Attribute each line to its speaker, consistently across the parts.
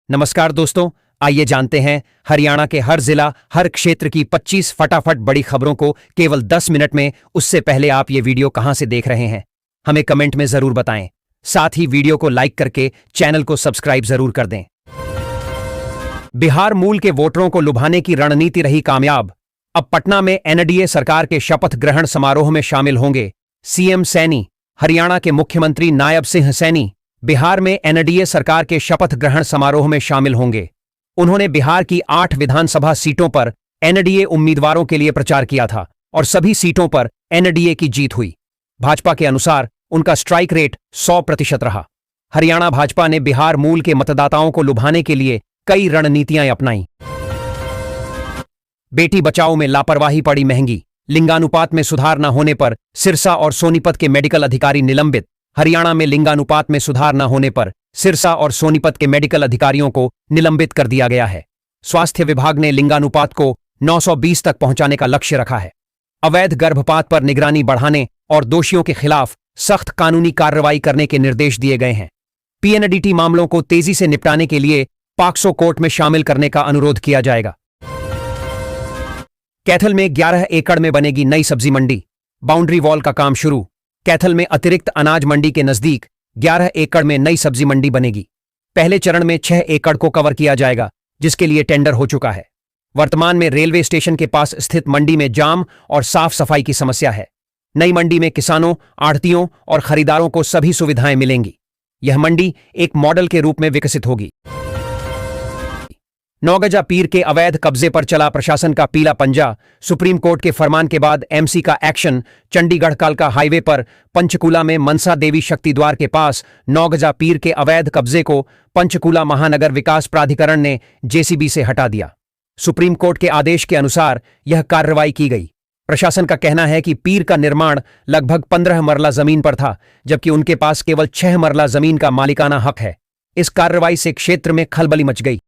Speaker 1: नमस्कार दोस्तों, आइए जानते हैं हरियाणा के हर जिला, हर क्षेत्र की 25 फटाफट बड़ी खबरों को केवल 10 मिनट में। उससे पहले आप ये वीडियो कहां से देख रहे हैं, हमें कमेंट में जरूर बताएं। साथ ही वीडियो को लाइक करके चैनल को सब्सक्राइब जरूर कर दें। बिहार मूल के वोटरों को लुभाने की रणनीति रही कामयाब। अब पटना में एनडीए सरकार के शपथ ग्रहण समारोह में शामिल होंगे सीएम सैनी। हरियाणा के मुख्यमंत्री नायब सिंह सैनी बिहार में एनडीए सरकार के शपथ ग्रहण समारोह में शामिल होंगे। उन्होंने बिहार की 8 विधानसभा सीटों पर एनडीए उम्मीदवारों के लिए प्रचार किया था और सभी सीटों पर एनडीए की जीत हुई। भाजपा के अनुसार उनका स्ट्राइक रेट 100% रहा। हरियाणा भाजपा ने बिहार मूल के मतदाताओं को लुभाने के लिए कई रणनीतियां अपनाई। बेटी बचाओ में लापरवाही पड़ी महंगी। लिंगानुपात में सुधार न होने पर सिरसा और सोनीपत के मेडिकल अधिकारी निलंबित। हरियाणा में लिंगानुपात में सुधार न होने पर सिरसा और सोनीपत के मेडिकल अधिकारियों को निलंबित कर दिया गया है। स्वास्थ्य विभाग ने लिंगानुपात को 920 तक पहुंचाने का लक्ष्य रखा है। अवैध गर्भपात पर निगरानी बढ़ाने और दोषियों के खिलाफ सख्त कानूनी कार्रवाई करने के निर्देश दिए गए हैं। पीएनडीटी मामलों को तेजी से निपटाने के लिए पॉक्सो कोर्ट में शामिल करने का अनुरोध किया जाएगा। कैथल में 11 एकड़ में बनेगी नई सब्जी मंडी। बाउंड्री वॉल का काम शुरू। कैथल में अतिरिक्त अनाज मंडी के नजदीक 11 एकड़ में नई सब्जी मंडी बनेगी। पहले चरण में 6 एकड़ को कवर किया जाएगा, जिसके लिए टेंडर हो चुका है। वर्तमान में रेलवे स्टेशन के पास स्थित मंडी में जाम और साफ सफाई की समस्या है। नई मंडी में किसानों, आढ़तियों और खरीदारों को सभी सुविधाएं मिलेंगी। यह मंडी एक मॉडल के रूप में विकसित होगी। नौगजा पीर के अवैध कब्जे पर चला प्रशासन का पीला पंजा। सुप्रीम कोर्ट के फरमान के बाद एमसी का एक्शन। चंडीगढ़ कालका हाईवे पर पंचकूला में मनसा देवी शक्ति द्वार के पास नौगजा पीर के अवैध कब्जे को पंचकूला महानगर विकास प्राधिकरण ने जेसीबी से हटा दिया। सुप्रीम कोर्ट के आदेश के अनुसार यह कार्रवाई की गई। प्रशासन का कहना है कि पीर का निर्माण लगभग 15 मरला जमीन पर था, जबकि उनके पास केवल 6 मरला जमीन का मालिकाना हक है। इस कार्रवाई से क्षेत्र में खलबली मच गई।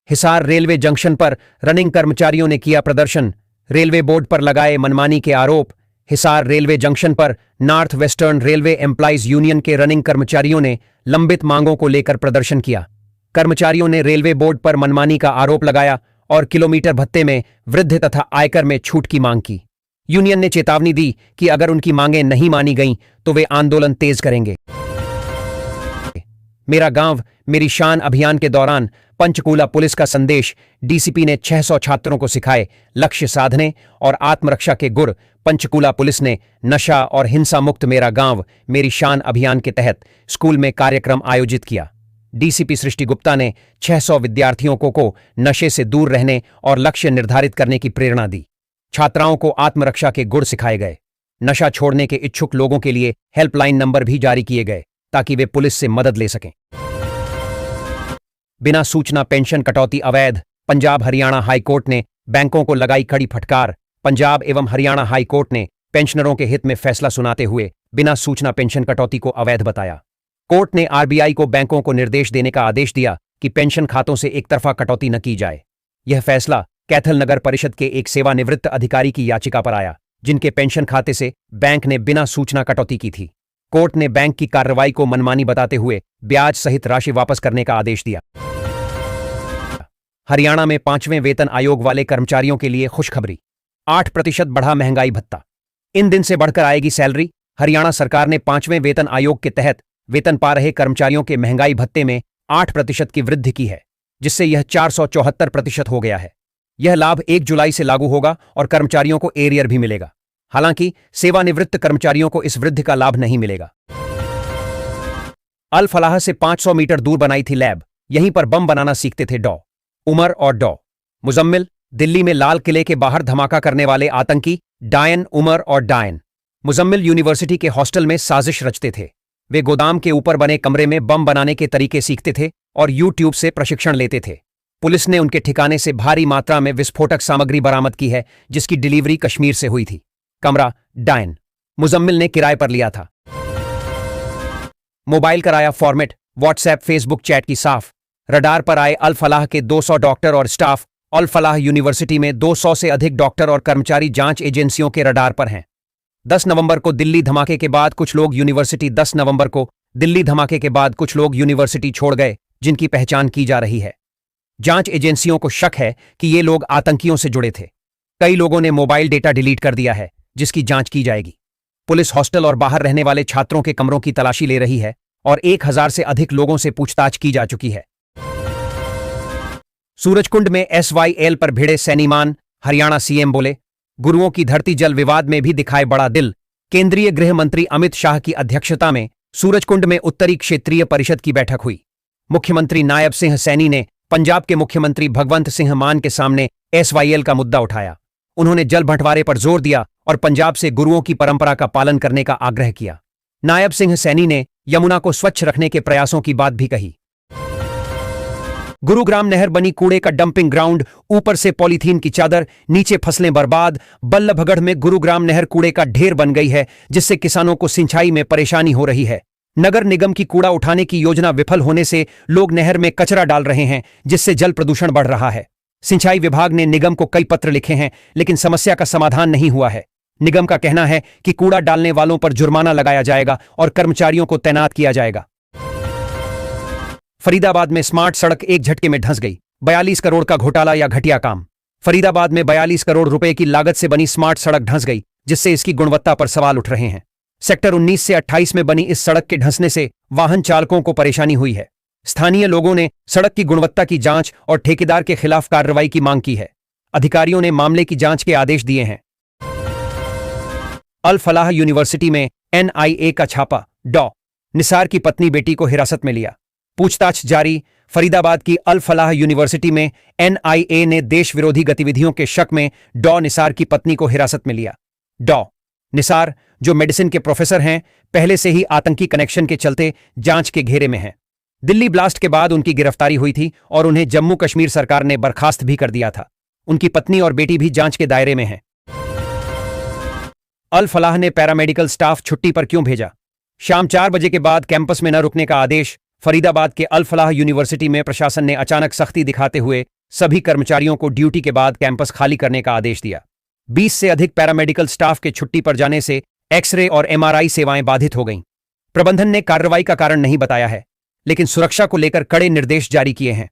Speaker 1: हिसार रेलवे जंक्शन पर रनिंग कर्मचारियों ने किया प्रदर्शन। रेलवे बोर्ड पर लगाए मनमानी के आरोप। हिसार रेलवे जंक्शन पर north western railway employees union के रनिंग कर्मचारियों ने लंबित मांगों को लेकर प्रदर्शन किया। कर्मचारियों ने रेलवे बोर्ड पर मनमानी का आरोप लगाया और किलोमीटर भत्ते में वृद्धि तथा आयकर में छूट की मांग की। यूनियन ने चेतावनी दी कि अगर उनकी मांगें नहीं मानी गईं तो वे आंदोलन तेज करेंगे। मेरा गांव मेरी शान अभियान के दौरान पंचकूला पुलिस का संदेश। डीसीपी ने 600 छात्रों को सिखाए लक्ष्य साधने और आत्मरक्षा के गुर। पंचकूला पुलिस ने नशा और हिंसा मुक्त मेरा गांव मेरी शान अभियान के तहत स्कूल में कार्यक्रम आयोजित किया। डीसीपी सृष्टि गुप्ता ने 600 विद्यार्थियों को नशे से दूर रहने और लक्ष्य निर्धारित करने की प्रेरणा दी। छात्राओं को आत्मरक्षा के गुर सिखाए गए। नशा छोड़ने के इच्छुक लोगों के लिए हेल्पलाइन नंबर भी जारी किए गए ताकि वे पुलिस से मदद ले सकें। बिना सूचना पेंशन कटौती अवैध। पंजाब हरियाणा हाईकोर्ट ने बैंकों को लगाई कड़ी फटकार। पंजाब एवं हरियाणा हाईकोर्ट ने पेंशनरों के हित में फैसला सुनाते हुए बिना सूचना पेंशन कटौती को अवैध बताया। कोर्ट ने आरबीआई को बैंकों को निर्देश देने का आदेश दिया कि पेंशन खातों से एक तरफा कटौती न की जाए। यह फैसला कैथल नगर परिषद के एक सेवानिवृत्त अधिकारी की याचिका पर आया, जिनके पेंशन खाते से बैंक ने बिना सूचना कटौती की थी। कोर्ट ने बैंक की कार्रवाई को मनमानी बताते हुए ब्याज सहित राशि वापस करने का आदेश दिया। हरियाणा में 5वें वेतन आयोग वाले कर्मचारियों के लिए खुशखबरी। 8% बढ़ा महंगाई भत्ता। इन दिन से बढ़कर आएगी सैलरी। हरियाणा सरकार ने 5वें वेतन आयोग के तहत वेतन पा रहे कर्मचारियों के महंगाई भत्ते में 8% की वृद्धि की है, जिससे यह 474% हो गया है। यह लाभ 1 जुलाई से लागू होगा और कर्मचारियों को एरियर भी मिलेगा। हालांकि सेवानिवृत्त कर्मचारियों को इस वृद्धि का लाभ नहीं मिलेगा। अल फलाह से 500 मीटर दूर बनाई थी लैब। यहीं पर बम बनाना सीखते थे डॉ उमर और डॉ मुजम्मिल। दिल्ली में लाल किले के बाहर धमाका करने वाले आतंकी डायन उमर और डायन मुजम्मिल यूनिवर्सिटी के हॉस्टल में साजिश रचते थे। वे गोदाम के ऊपर बने कमरे में बम बनाने के तरीके सीखते थे और यूट्यूब से प्रशिक्षण लेते थे। पुलिस ने उनके ठिकाने से भारी मात्रा में विस्फोटक सामग्री बरामद की है, जिसकी डिलीवरी कश्मीर से हुई थी। कमरा डायन मुजम्मिल ने किराए पर लिया था। मोबाइल कराया फॉर्मेट। व्हाट्सएप फेसबुक चैट की साफ। रडार पर आए अल फलाह के 200 डॉक्टर और स्टाफ। अल फलाह यूनिवर्सिटी में 200 से अधिक डॉक्टर और कर्मचारी जांच एजेंसियों के रडार पर हैं। 10 नवंबर को दिल्ली धमाके के बाद कुछ लोग यूनिवर्सिटी छोड़ गए। जिनकी पहचान की जा रही है। जांच एजेंसियों को शक है कि ये लोग आतंकियों से जुड़े थे। कई लोगों ने मोबाइल डेटा डिलीट कर दिया है, जिसकी जांच की जाएगी। पुलिस हॉस्टल और बाहर रहने वाले छात्रों के कमरों की तलाशी ले रही है और 1000 से अधिक लोगों से पूछताछ की जा चुकी है। सूरजकुंड में SYL पर भिड़े सैनीमान, हरियाणा सीएम बोले, गुरुओं की धरती जल विवाद में भी दिखाए बड़ा दिल। केंद्रीय गृह मंत्री अमित शाह की अध्यक्षता में सूरजकुंड में उत्तरी क्षेत्रीय परिषद की बैठक हुई। मुख्यमंत्री नायब सिंह सैनी ने पंजाब के मुख्यमंत्री भगवंत सिंह मान के सामने SYL का मुद्दा उठाया। उन्होंने जल बंटवारे पर जोर दिया और पंजाब से गुरुओं की परंपरा का पालन करने का आग्रह किया। नायब सिंह सैनी ने यमुना को स्वच्छ रखने के प्रयासों की बात भी कही। गुरुग्राम नहर बनी कूड़े का डंपिंग ग्राउंड, ऊपर से पॉलीथीन की चादर, नीचे फसलें बर्बाद। बल्लभगढ़ में गुरुग्राम नहर कूड़े का ढेर बन गई है, जिससे किसानों को सिंचाई में परेशानी हो रही है। नगर निगम की कूड़ा उठाने की योजना विफल होने से लोग नहर में कचरा डाल रहे हैं, जिससे जल प्रदूषण बढ़ रहा है। सिंचाई विभाग ने निगम को कई पत्र लिखे हैं, लेकिन समस्या का समाधान नहीं हुआ है। निगम का कहना है कि कूड़ा डालने वालों पर जुर्माना लगाया जाएगा और कर्मचारियों को तैनात किया जाएगा। फरीदाबाद में स्मार्ट सड़क एक झटके में धंस गई। 42 करोड़ का घोटाला या घटिया काम। फरीदाबाद में 42 करोड़ रुपए की लागत से बनी स्मार्ट सड़क धंस गई, जिससे इसकी गुणवत्ता पर सवाल उठ रहे हैं। सेक्टर 19 से 28 में बनी इस सड़क के धंसने से वाहन चालकों को परेशानी हुई है। स्थानीय लोगों ने सड़क की गुणवत्ता की जांच और ठेकेदार के खिलाफ कार्रवाई की मांग की है। अधिकारियों ने मामले की जांच के आदेश दिए हैं। अल फलाह यूनिवर्सिटी में NIA का छापा, डॉ निसार की पत्नी बेटी को हिरासत में लिया। पूछताछ जारी। फरीदाबाद की अल फलाह यूनिवर्सिटी में NIA ने देश विरोधी गतिविधियों के शक में डॉ निसार की पत्नी को हिरासत में लिया। डॉ निसार, जो मेडिसिन के प्रोफेसर हैं, पहले से ही आतंकी कनेक्शन के चलते जांच के घेरे में हैं। दिल्ली ब्लास्ट के बाद उनकी गिरफ्तारी हुई थी और उन्हें जम्मू कश्मीर सरकार ने बर्खास्त भी कर दिया था। उनकी पत्नी और बेटी भी जांच के दायरे में हैं। अल फलाह ने पैरामेडिकल स्टाफ छुट्टी पर क्यों भेजा? शाम 4 बजे के बाद कैंपस में न रुकने का आदेश। फरीदाबाद के अल फलाह यूनिवर्सिटी में प्रशासन ने अचानक सख्ती दिखाते हुए सभी कर्मचारियों को ड्यूटी के बाद कैंपस खाली करने का आदेश दिया। 20 से अधिक पैरामेडिकल स्टाफ के छुट्टी पर जाने से एक्सरे और MRI सेवाएं बाधित हो गईं। प्रबंधन ने कार्रवाई का कारण नहीं बताया है, लेकिन सुरक्षा को लेकर कड़े निर्देश जारी किए हैं।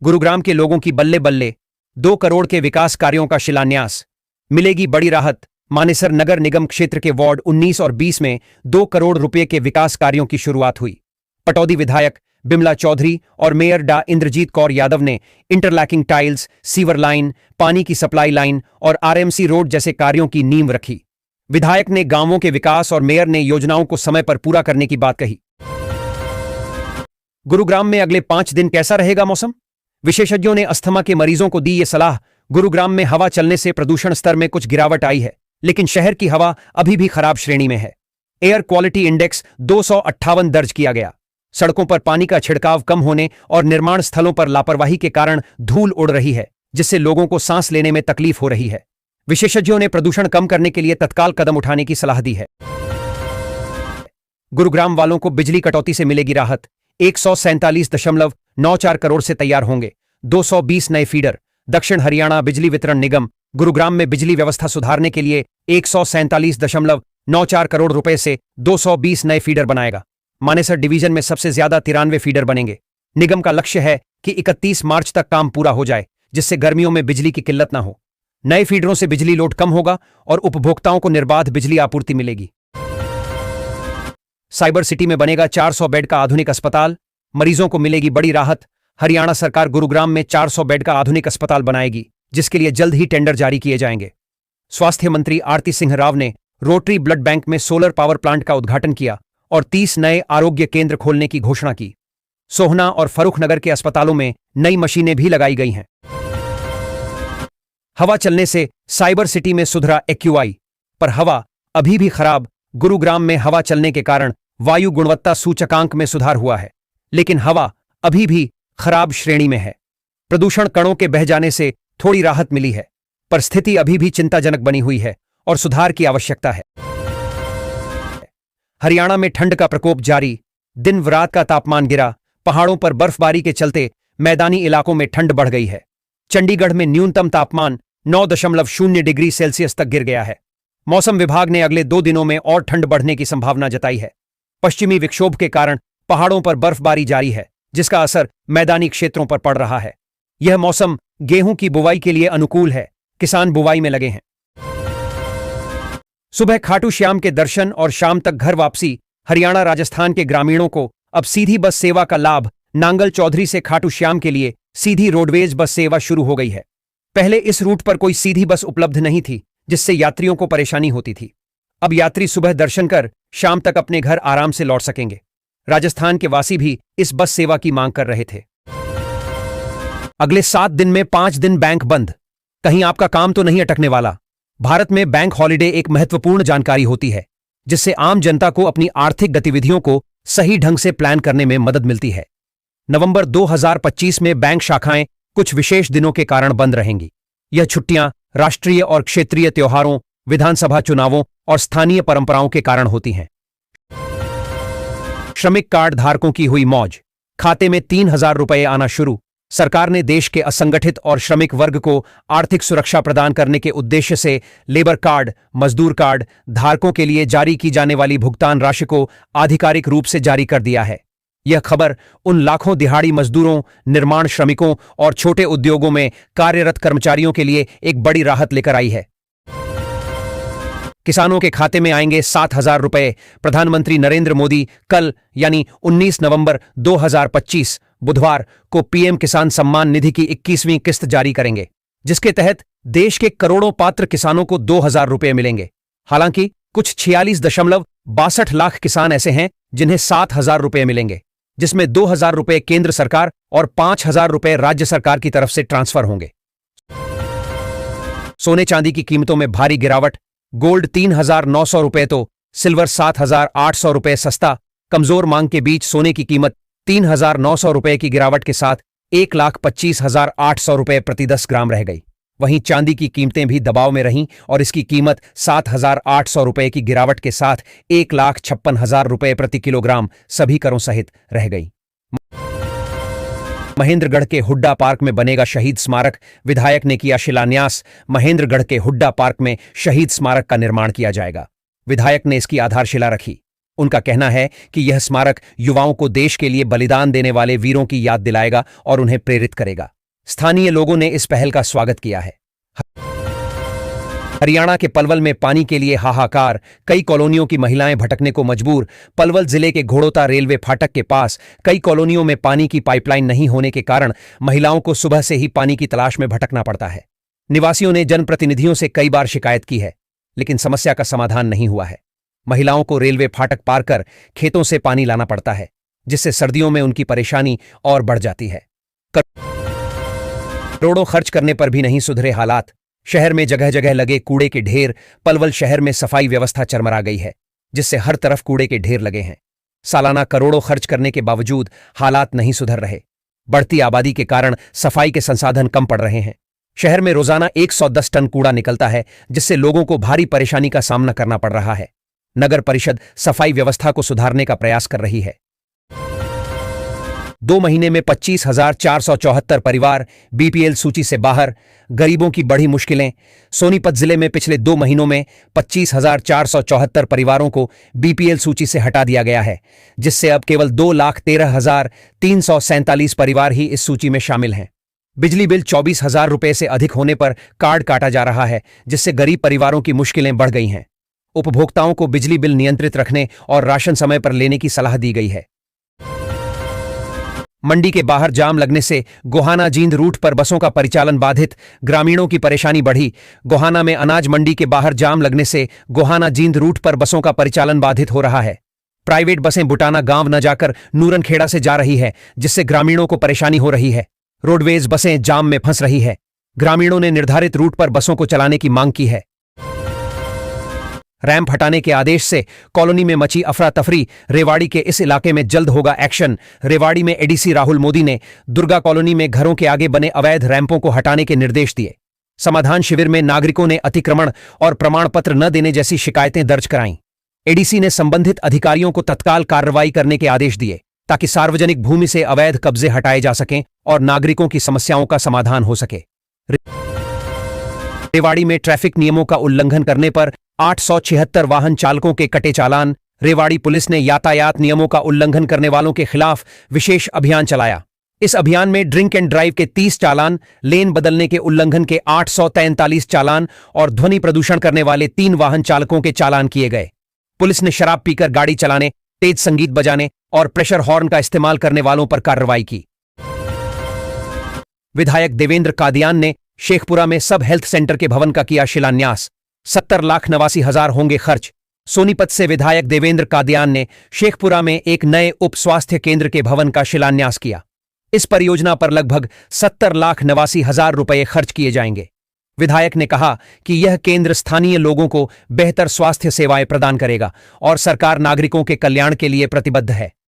Speaker 1: गुरुग्राम के लोगों की बल्ले बल्ले, 2 करोड़ के विकास कार्यों का शिलान्यास। मिलेगी बड़ी राहत। मानेसर नगर निगम क्षेत्र के वार्ड 19 और 20 में 2 करोड़ रुपए के विकास कार्यों की शुरुआत हुई। पटौदी विधायक बिमला चौधरी और मेयर डा इंद्रजीत कौर यादव ने इंटरलॉकिंग टाइल्स, सीवर लाइन, पानी की सप्लाई लाइन और RMC रोड जैसे कार्यों की नींव रखी। विधायक ने गांवों के विकास और मेयर ने योजनाओं को समय पर पूरा करने की बात कही। गुरुग्राम में अगले 5 दिन कैसा रहेगा मौसम? विशेषज्ञों ने अस्थमा के मरीजों को दी ये सलाह। गुरुग्राम में हवा चलने से प्रदूषण स्तर में कुछ गिरावट आई है, लेकिन शहर की हवा अभी भी खराब श्रेणी में है। एयर क्वालिटी इंडेक्स 258 दर्ज किया गया। सड़कों पर पानी का छिड़काव कम होने और निर्माण स्थलों पर लापरवाही के कारण धूल उड़ रही है, जिससे लोगों को सांस लेने में तकलीफ हो रही है। विशेषज्ञों ने प्रदूषण कम करने के लिए तत्काल कदम उठाने की सलाह दी है। गुरुग्राम वालों को बिजली कटौती से मिलेगी राहत। 147.94 करोड़ से तैयार होंगे 220 नए फीडर। दक्षिण हरियाणा बिजली वितरण निगम गुरुग्राम में बिजली व्यवस्था सुधारने के लिए 147.94 करोड़ रुपए से 220 नए फीडर बनाएगा। मानेसर डिवीजन में सबसे ज्यादा 93 फीडर बनेंगे। निगम का लक्ष्य है कि 31 मार्च तक काम पूरा हो जाए, जिससे गर्मियों में बिजली की किल्लत न हो। नए फीडरों से बिजली लोड कम होगा और उपभोक्ताओं को निर्बाध बिजली आपूर्ति मिलेगी। साइबर सिटी में बनेगा 400 बेड का आधुनिक अस्पताल। मरीजों को मिलेगी बड़ी राहत। हरियाणा सरकार गुरुग्राम में 400 बेड का आधुनिक अस्पताल बनाएगी, जिसके लिए जल्द ही टेंडर जारी किए जाएंगे। स्वास्थ्य मंत्री आरती सिंह राव ने रोटरी ब्लड बैंक में सोलर पावर प्लांट का उद्घाटन किया और 30 नए आरोग्य केंद्र खोलने की घोषणा की। सोहना और फर्रुखनगर के अस्पतालों में नई मशीनें भी लगाई गई हैं। हवा चलने से साइबर सिटी में सुधरा AQI, पर हवा अभी भी खराब। गुरुग्राम में हवा चलने के कारण वायु गुणवत्ता सूचकांक में सुधार हुआ है, लेकिन हवा अभी भी खराब श्रेणी में है। प्रदूषण कणों के बह जाने से थोड़ी राहत मिली है, पर स्थिति अभी भी चिंताजनक बनी हुई है और सुधार की आवश्यकता है। हरियाणा में ठंड का प्रकोप जारी। दिन रात का तापमान गिरा। पहाड़ों पर बर्फबारी के चलते मैदानी इलाकों में ठंड बढ़ गई है। चंडीगढ़ में न्यूनतम तापमान 9.0 डिग्री सेल्सियस तक गिर गया है। मौसम विभाग ने अगले 2 दिनों में और ठंड बढ़ने की संभावना जताई है। पश्चिमी विक्षोभ के कारण पहाड़ों पर बर्फबारी जारी है, जिसका असर मैदानी क्षेत्रों पर पड़ रहा है। यह मौसम गेहूं की बुवाई के लिए अनुकूल है। किसान बुवाई में लगे हैं। सुबह खाटू श्याम के दर्शन और शाम तक घर वापसी। हरियाणा राजस्थान के ग्रामीणों को अब सीधी बस सेवा का लाभ। नांगल चौधरी से खाटू श्याम के लिए सीधी रोडवेज बस सेवा शुरू हो गई है। पहले इस रूट पर कोई सीधी बस उपलब्ध नहीं थी, जिससे यात्रियों को परेशानी होती थी। अब यात्री सुबह दर्शन कर शाम तक अपने घर आराम से लौट सकेंगे। राजस्थान के वासी भी इस बस सेवा की मांग कर रहे थे। अगले 7 दिन में 5 दिन बैंक बंद। कहीं आपका काम तो नहीं अटकने वाला। भारत में बैंक हॉलिडे एक महत्वपूर्ण जानकारी होती है, जिससे आम जनता को अपनी आर्थिक गतिविधियों को सही ढंग से प्लान करने में मदद मिलती है। नवंबर 2025 में बैंक शाखाएं कुछ विशेष दिनों के कारण बंद रहेंगी। यह छुट्टियां राष्ट्रीय और क्षेत्रीय त्योहारों, विधानसभा चुनावों और स्थानीय परंपराओं के कारण होती हैं। श्रमिक कार्ड धारकों की हुई मौज। खाते में 3,000 रुपये आना शुरू। सरकार ने देश के असंगठित और श्रमिक वर्ग को आर्थिक सुरक्षा प्रदान करने के उद्देश्य से लेबर कार्ड, मजदूर कार्ड धारकों के लिए जारी की जाने वाली भुगतान राशि को आधिकारिक रूप से जारी कर दिया है। यह खबर उन लाखों दिहाड़ी मजदूरों, निर्माण श्रमिकों और छोटे उद्योगों में कार्यरत कर्मचारियों के लिए एक बड़ी राहत लेकर आई है। किसानों के खाते में आएंगे 7,000 रुपये। प्रधानमंत्री नरेंद्र मोदी कल यानी 19 नवंबर 2025 बुधवार को पीएम किसान सम्मान निधि की 21वीं किस्त जारी करेंगे, जिसके तहत देश के करोड़ों पात्र किसानों को 2,000 रुपये मिलेंगे। हालांकि कुछ 46.62 लाख किसान ऐसे हैं जिन्हें 7,000 रुपये मिलेंगे, जिसमें 2,000 रुपये केंद्र सरकार और 5,000 रुपये राज्य सरकार की तरफ से ट्रांसफर होंगे। सोने चांदी की कीमतों में भारी गिरावट। गोल्ड 3,900 रुपये तो सिल्वर 7,800 रुपये सस्ता। कमजोर मांग के बीच सोने की कीमत 3,900 रुपये की गिरावट के साथ 1,25,800 रुपये प्रति 10 ग्राम रह गई। वहीं चांदी की कीमतें भी दबाव में रहीं और इसकी कीमत 7,800 रुपये की गिरावट के साथ 1,56,000 रुपये प्रति किलोग्राम सभी करों सहित रह गई। महेंद्रगढ़ के हुड्डा पार्क में बनेगा शहीद स्मारक। विधायक ने किया शिलान्यास। महेंद्रगढ़ के हुड्डा पार्क में शहीद स्मारक का निर्माण किया जाएगा। विधायक ने इसकी आधारशिला रखी। उनका कहना है कि यह स्मारक युवाओं को देश के लिए बलिदान देने वाले वीरों की याद दिलाएगा और उन्हें प्रेरित करेगा। स्थानीय लोगों ने इस पहल का स्वागत किया है। हरियाणा के पलवल में पानी के लिए हाहाकार। कई कॉलोनियों की महिलाएं भटकने को मजबूर। पलवल जिले के घोड़ोता रेलवे फाटक के पास कई कॉलोनियों में पानी की पाइपलाइन नहीं होने के कारण महिलाओं को सुबह से ही पानी की तलाश में भटकना पड़ता है। निवासियों ने जनप्रतिनिधियों से कई बार शिकायत की है, लेकिन समस्या का समाधान नहीं हुआ है। महिलाओं को रेलवे फाटक पार कर खेतों से पानी लाना पड़ता है, जिससे सर्दियों में उनकी परेशानी और बढ़ जाती है। करोड़ों खर्च करने पर भी नहीं सुधरे हालात। शहर में जगह जगह लगे कूड़े के ढेर। पलवल शहर में सफाई व्यवस्था चरमरा गई है, जिससे हर तरफ कूड़े के ढेर लगे हैं। सालाना करोड़ों खर्च करने के बावजूद हालात नहीं सुधर रहे। बढ़ती आबादी के कारण सफाई के संसाधन कम पड़ रहे हैं। शहर में रोजाना 110 टन कूड़ा निकलता है, जिससे लोगों को भारी परेशानी का सामना करना पड़ रहा है। नगर परिषद सफाई व्यवस्था को सुधारने का प्रयास कर रही है। 2 महीने में 25,474 परिवार बीपीएल सूची से बाहर। गरीबों की बढ़ी मुश्किलें। सोनीपत जिले में पिछले 2 महीनों में 25,474 परिवारों को बीपीएल सूची से हटा दिया गया है, जिससे अब केवल 2,13,347 परिवार ही इस सूची में शामिल हैं। बिजली बिल 24,000 रुपये से अधिक होने पर कार्ड काटा जा रहा है, जिससे गरीब परिवारों की मुश्किलें बढ़ गई हैं। उपभोक्ताओं को बिजली बिल नियंत्रित रखने और राशन समय पर लेने की सलाह दी गई है। मंडी के बाहर जाम लगने से गोहाना जींद रूट पर बसों का परिचालन बाधित। ग्रामीणों की परेशानी बढ़ी। गोहाना में अनाज मंडी के बाहर जाम लगने से गोहाना जींद रूट पर बसों का परिचालन बाधित हो रहा है। प्राइवेट बसें बुटाना गांव न जाकर नूरनखेड़ा से जा रही है, जिससे ग्रामीणों को परेशानी हो रही है। रोडवेज बसें जाम में फंस रही है। ग्रामीणों ने निर्धारित रूट पर बसों को चलाने की मांग की है। रैंप हटाने के आदेश से कॉलोनी में मची अफरा तफरी। रेवाड़ी के इस इलाके में जल्द होगा एक्शन। रेवाड़ी में एडीसी राहुल मोदी ने दुर्गा कॉलोनी में घरों के आगे बने अवैध रैंपों को हटाने के निर्देश दिए। समाधान शिविर में नागरिकों ने अतिक्रमण और प्रमाण पत्र न देने जैसी शिकायतें दर्ज कराईं। एडीसी ने संबंधित अधिकारियों को तत्काल कार्रवाई करने के आदेश दिए, ताकि सार्वजनिक भूमि से अवैध कब्जे हटाए जा सकें और नागरिकों की समस्याओं का समाधान हो सके। रेवाड़ी में ट्रैफिक नियमों का उल्लंघन करने पर 876 वाहन चालकों के कटे चालान। रेवाड़ी पुलिस ने यातायात नियमों का उल्लंघन करने वालों के खिलाफ विशेष अभियान चलाया। इस अभियान में ड्रिंक एंड ड्राइव के 30 चालान, लेन बदलने के उल्लंघन के 843 चालान और ध्वनि प्रदूषण करने वाले 3 वाहन चालकों के चालान किए गए। पुलिस ने शराब पीकर गाड़ी चलाने, तेज संगीत बजाने और प्रेशर हॉर्न का इस्तेमाल करने वालों पर कार्रवाई की। विधायक देवेंद्र कादियान ने शेखपुरा में सब हेल्थ सेंटर के भवन का किया शिलान्यास। 70,89,000 होंगे खर्च। सोनीपत से विधायक देवेंद्र कादियान ने शेखपुरा में एक नए उप स्वास्थ्य केंद्र के भवन का शिलान्यास किया। इस परियोजना पर लगभग 70,89,000 रुपए खर्च किए जाएंगे। विधायक ने कहा कि यह केंद्र स्थानीय लोगों को बेहतर स्वास्थ्य सेवाएं प्रदान करेगा और सरकार नागरिकों के कल्याण के लिए प्रतिबद्ध है।